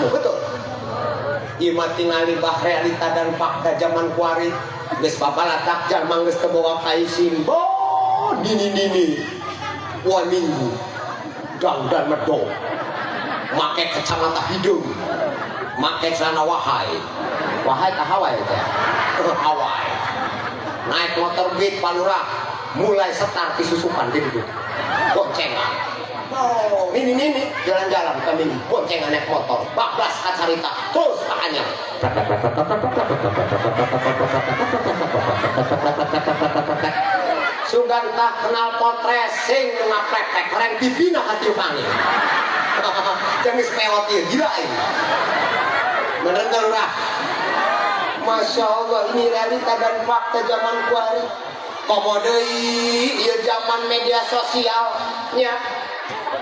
betul. Ieu mah tingali bah realita dan fakta zaman kuari. Geus babalatak jalma geus teu boga kaisimbo dini wa minggu dan medok make kacamata hidung make celana wahai ka Hawaii teh Hawaii naik motor beat palura mulai setar di susupan di situ boncengan ini jalan-jalan kami boncengan naik motor bablas kacarita terus makanya sugan tak kenal potres sing ngaprepek reng dibina hati panggil jenis peot ieu gila ini bener kan urah Masya Allah ini realita dan fakta zaman kuari komodei ieu zaman media sosial nya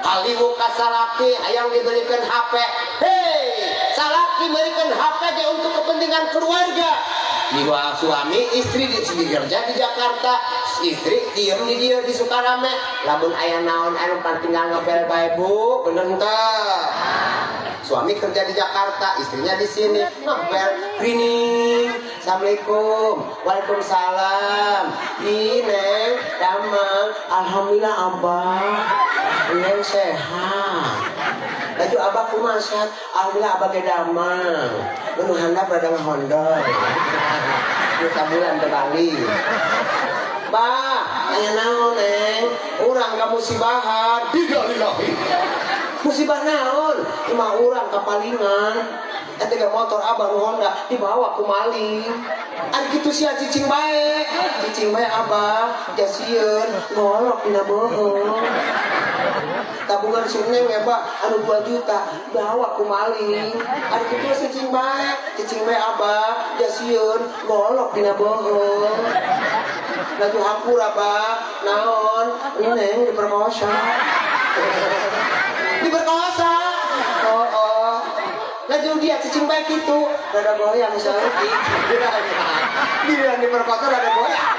kaliwu ka salaki hayang diberikan HP hei salaki berikan HP ge untuk kepentingan keluarga jiwa suami istri kerja di Jakarta istri diem di dia di Sukarame lamun aya naon anu tinggal ngepel bae bu bener teh suami kerja di Jakarta istrinya di sini ngepel cleaning assalamualaikum waalaikumsalam neng damang alhamdulillah abah neng sehat baju abah kumaha sehat alhamdulillah abah ge damang nu handap rada ngahondol kita bulan ke Bali bah aya naon neng urang ka musibahan digalilahi musibah naon cuma urang kapalingan eta ge motor abah nu Honda dibawa ku maling ari kitu sia cicing bae abah jasieun ngolok dina beuheung tabungan si Neng ya Pak anu 2 juta bawa ku maling ari kitu cicing bae abah jasieun ngolok dina beuheung laju hampura Pak naon Neng diperkosa laju dia cicing baik itu rada goyang saeutik dia diperkosa rada goyang